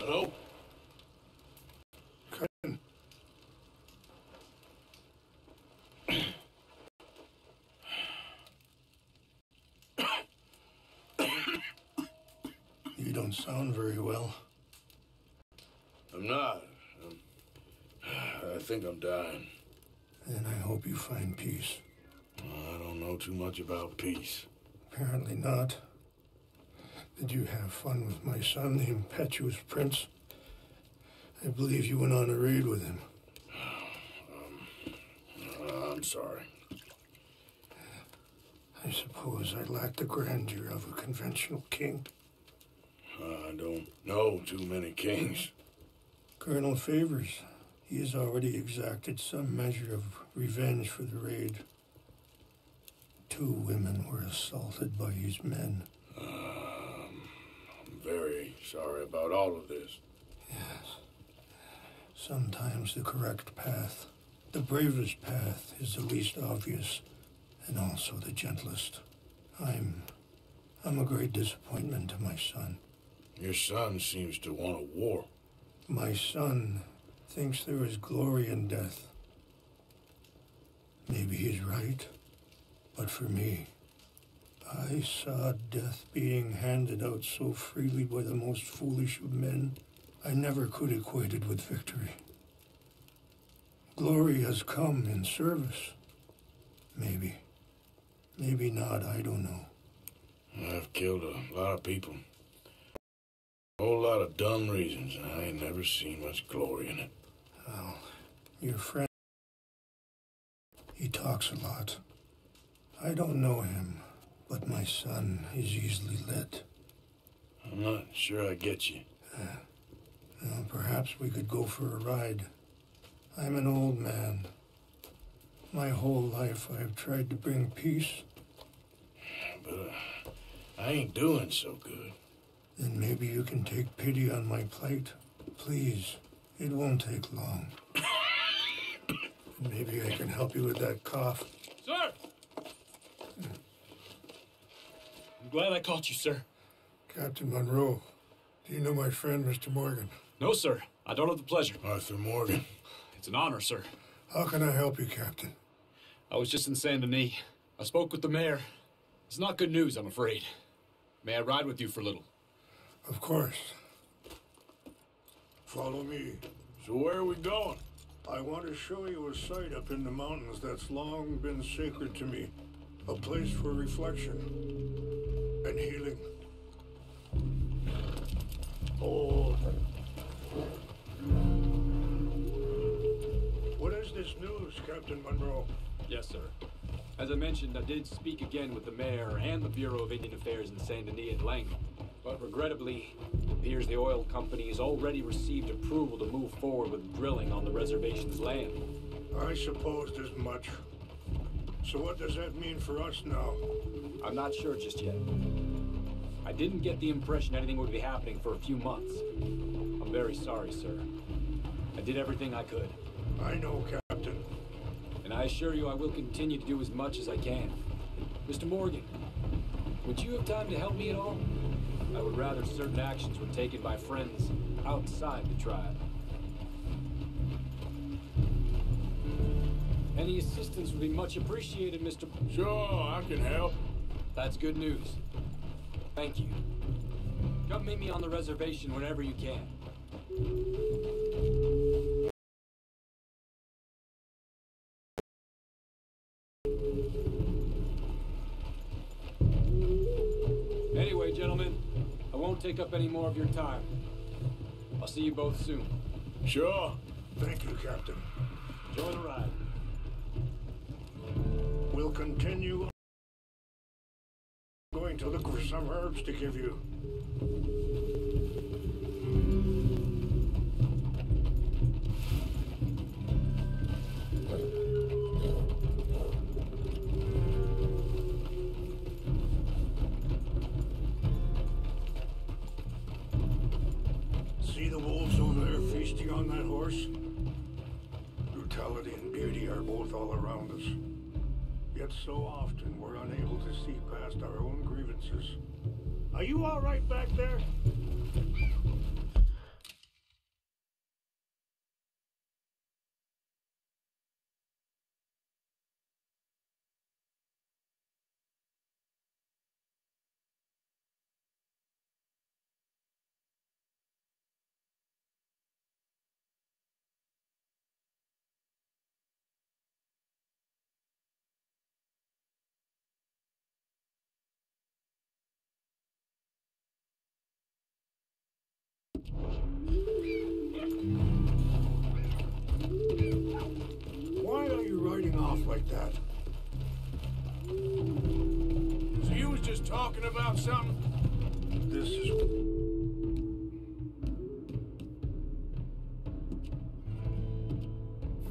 Hello? You don't sound very well. I'm not. I think I'm dying. Then I hope you find peace. I don't know too much about peace. Apparently not. Did you have fun with my son, the impetuous prince? I believe you went on a raid with him. I'm sorry. I suppose I lack the grandeur of a conventional king. I don't know too many kings. Colonel Favors, he has already exacted some measure of revenge for the raid. 2 women were assaulted by his men. I'm very sorry about all of this. Yes. Sometimes the correct path, the bravest path, is the least obvious, and also the gentlest. I'm a great disappointment to my son. Your son seems to want a war. My son thinks there is glory in death. Maybe he's right, but for me, I saw death being handed out so freely by the most foolish of men, I never could equate it with victory. Glory has come in service. Maybe. Maybe not, I don't know. I've killed a lot of people. A whole lot of dumb reasons, and I ain't never seen much glory in it. Well, your friend, he talks a lot. I don't know him, but my son is easily led. I'm not sure I get you. Well, perhaps we could go for a ride. I'm an old man. My whole life I've tried to bring peace. But I ain't doing so good. Then maybe you can take pity on my plight. Please, it won't take long. Maybe I can help you with that cough. Sir! I'm glad I caught you, sir. Captain Monroe, do you know my friend, Mr. Morgan? No, sir. I don't have the pleasure. Arthur Morgan. It's an honor, sir. How can I help you, Captain? I was just in Saint Denis. I spoke with the mayor. It's not good news, I'm afraid. May I ride with you for a little? Of course. Follow me. So where are we going? I want to show you a site up in the mountains that's long been sacred to me. A place for reflection and healing. Oh. What is this news, Captain Monroe? Yes, sir. As I mentioned, I did speak again with the mayor and the Bureau of Indian Affairs in Saint Denis at length. But regrettably, it appears the oil company has already received approval to move forward with drilling on the reservation's land. I supposed as much. So what does that mean for us now? I'm not sure just yet. I didn't get the impression anything would be happening for a few months. I'm very sorry, sir. I did everything I could. I know, Captain. And I assure you I will continue to do as much as I can. Mr. Morgan, would you have time to help me at all? I would rather certain actions were taken by friends outside the tribe. Any assistance would be much appreciated, Mr. Sure, I can help. That's good news. Thank you. Come meet me on the reservation whenever you can. Anyway, gentlemen, I won't take up any more of your time. I'll see you both soon. Sure. Thank you, Captain. Enjoy the ride. We'll continue going to look for some herbs to give you. See the wolves over there feasting on that horse? Brutality and beauty are both all around us. Yet so often we're unable to see past our own grievances. Are you all right back there? fighting off like that? So you was just talking about something? This is...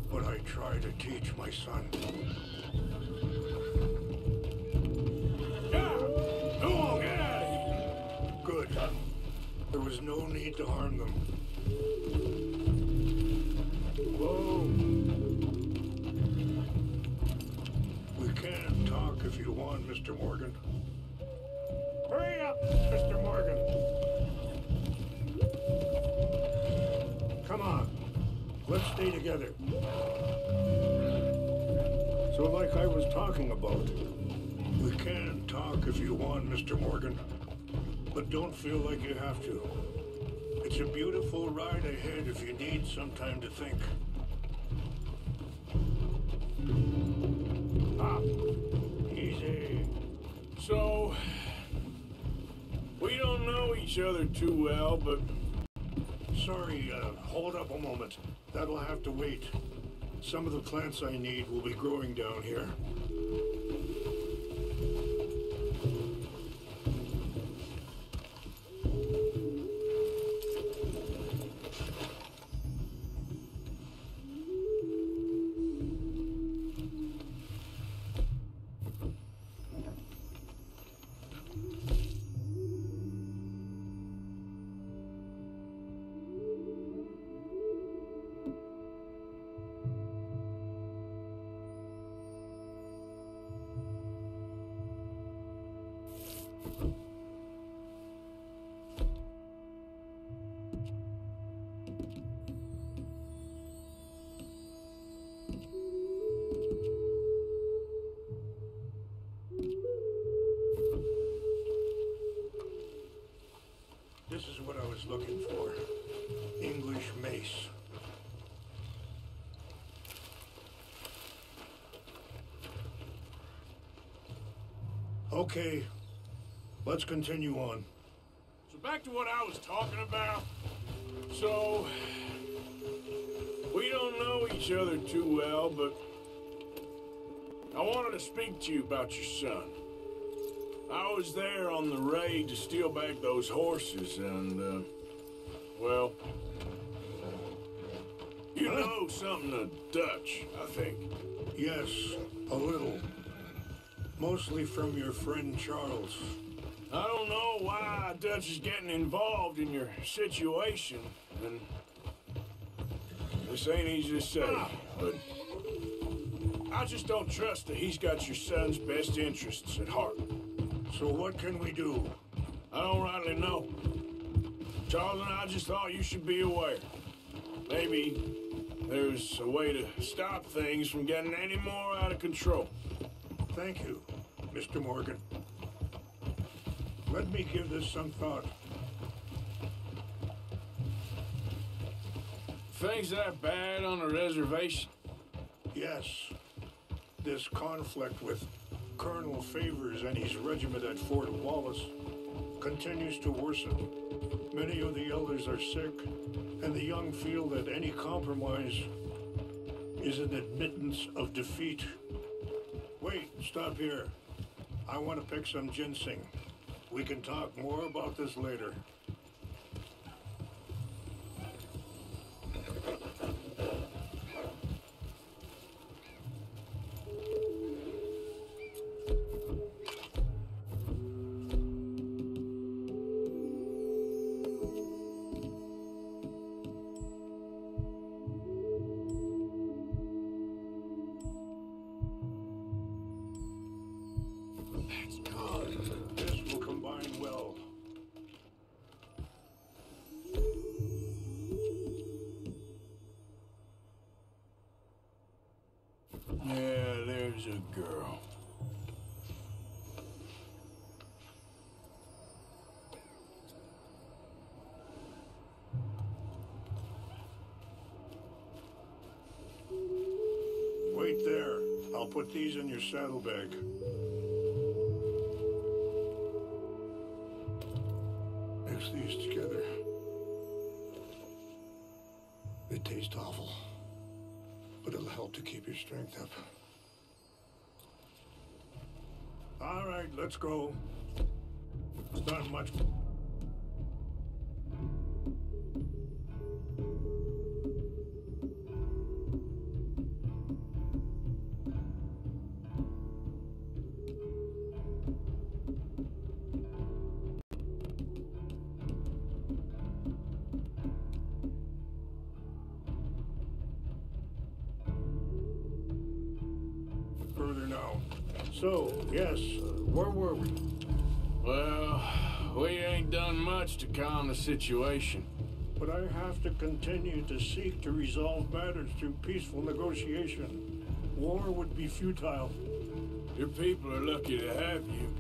what I try to teach my son. Yeah! Go on, get out of here! Good. There was no need to harm them. Whoa! We can talk if you want, Mr. Morgan. Hurry up, Mr. Morgan. Come on. Let's stay together. So like I was talking about, we can talk if you want, Mr. Morgan. But don't feel like you have to. It's a beautiful ride ahead if you need some time to think. Ah, easy. So, we don't know each other too well, but... Sorry, hold up a moment. That'll have to wait. Some of the plants I need will be growing down here. This is what I was looking for. English mace. Okay, let's continue on. So back to what I was talking about. So, we don't know each other too well, but I wanted to speak to you about your son. I was there on the raid to steal back those horses, and, well, you know something of Dutch, I think. Yes, a little. Mostly from your friend Charles. I don't know why Dutch is getting involved in your situation, and this ain't easy to say, but I just don't trust that he's got your son's best interests at heart. So what can we do? I don't rightly know. Charles and I just thought you should be aware. Maybe there's a way to stop things from getting any more out of control. Thank you, Mr. Morgan. Let me give this some thought. Things that bad on a reservation? Yes, this conflict with Colonel Favors and his regiment at Fort Wallace continues to worsen. Many of the elders are sick, and the young feel that any compromise is an admittance of defeat. Wait, stop here. I want to pick some ginseng. We can talk more about this later. This will combine well. Yeah, there's a girl. Wait there. I'll put these in your saddlebag. Mix these together. It tastes awful, but it'll help to keep your strength up. All right, let's go. It's not much. Further now. So, yes, where were we? Well, we ain't done much to calm the situation. But I have to continue to seek to resolve matters through peaceful negotiation. War would be futile. Your people are lucky to have you.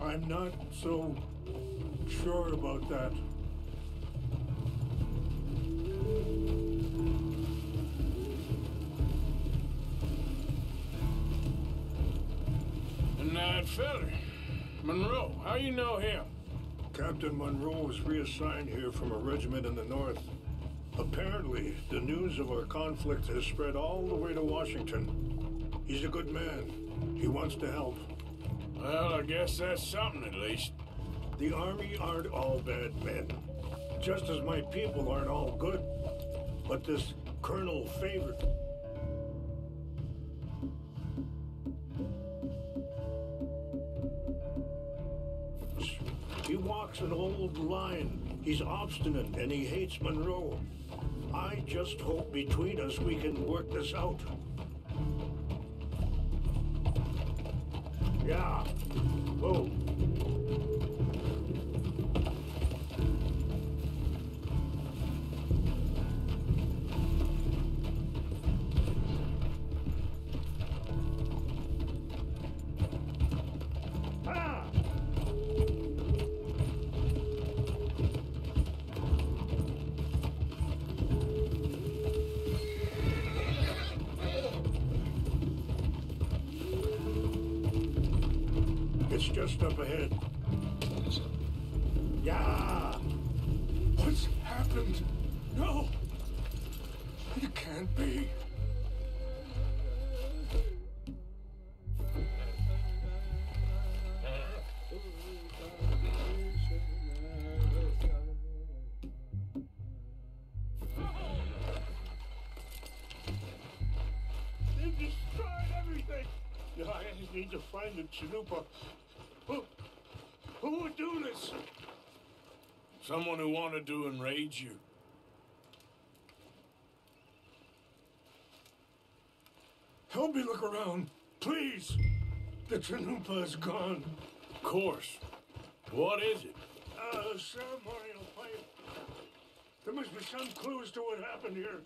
I'm not so sure about that. And that feller, Monroe, how you know him? Captain Monroe was reassigned here from a regiment in the north. Apparently, the news of our conflict has spread all the way to Washington. He's a good man. He wants to help. Well, I guess that's something at least. The Army aren't all bad men. Just as my people aren't all good. But this Colonel Favor... He walks an old line. He's obstinate and he hates Monroe. I just hope between us we can work this out. Yeah. Whoa. It's just up ahead. Yeah! What's happened? No! It can't be. They've destroyed everything! No, I just need to find the chalupa. Who would do this? Someone who wanted to enrage you. Help me look around, please. The chalupa is gone. Of course. What is it? A ceremonial pipe. There must be some clues to what happened here.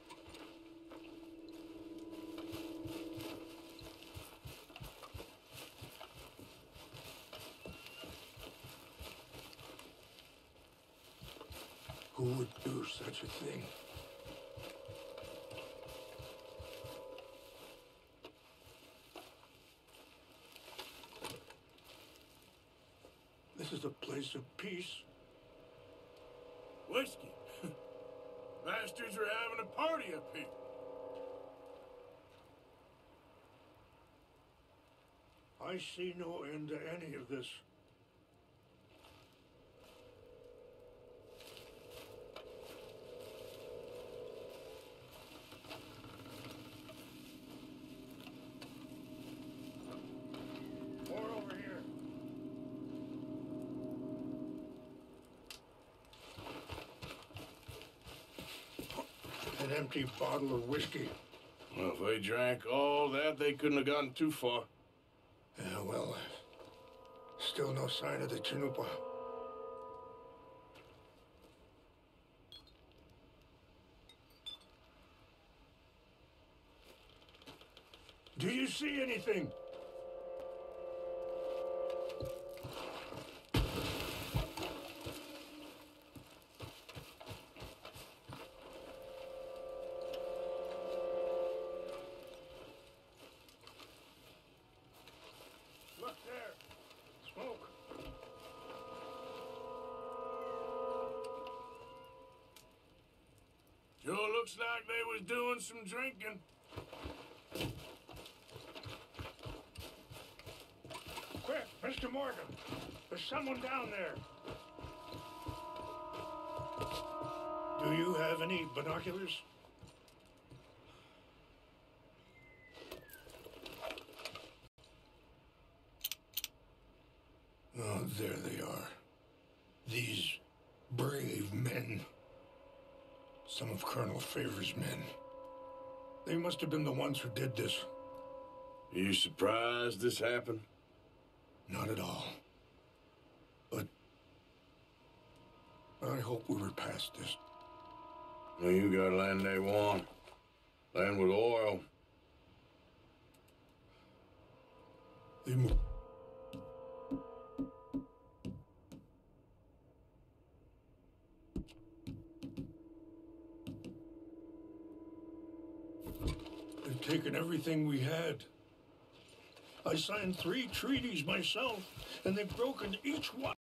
Who would do such a thing? This is a place of peace. Whiskey. Bastards are having a party up here. I see no end to any of this. More over here. An empty bottle of whiskey. Well, if they drank all that, they couldn't have gotten too far. Yeah, well, still no sign of the chalupa. Do you see anything? Look there. Smoke. Sure looks like they was doing some drinking. Quick, Mr. Morgan. There's someone down there. Do you have any binoculars? Oh, there they are. These brave men. Some of Colonel Favor's men. They must have been the ones who did this. Are you surprised this happened? Not at all. But I hope we were past this. Well, you got land they want. Land with oil. They moved. They've taken everything we had. I signed 3 treaties myself, and they've broken each one.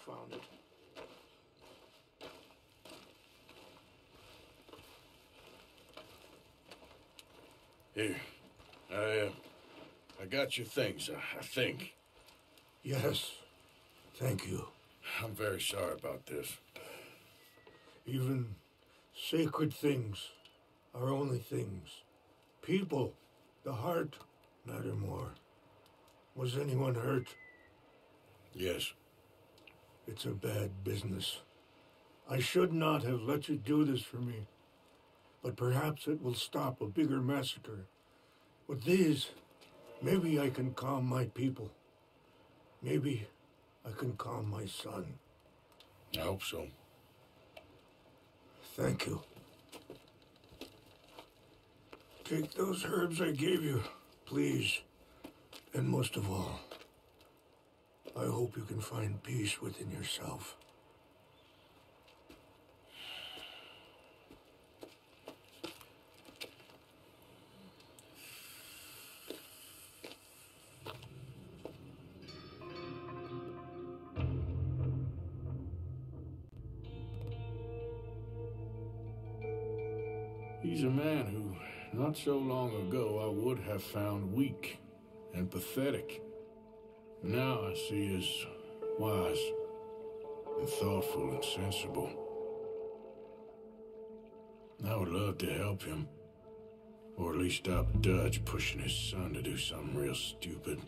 found it. Here. I got your things, I think. Yes. Thank you. I'm very sorry about this. Even sacred things are only things. People, the heart, matter more. Was anyone hurt? Yes. It's a bad business. I should not have let you do this for me. But perhaps it will stop a bigger massacre. With these, maybe I can calm my people. Maybe I can calm my son. I hope so. Thank you. Take those herbs I gave you, please. And most of all, I hope you can find peace within yourself. He's a man who, not so long ago, I would have found weak and pathetic. Now I see as wise and thoughtful and sensible. I would love to help him, or at least stop Dutch pushing his son to do something real stupid.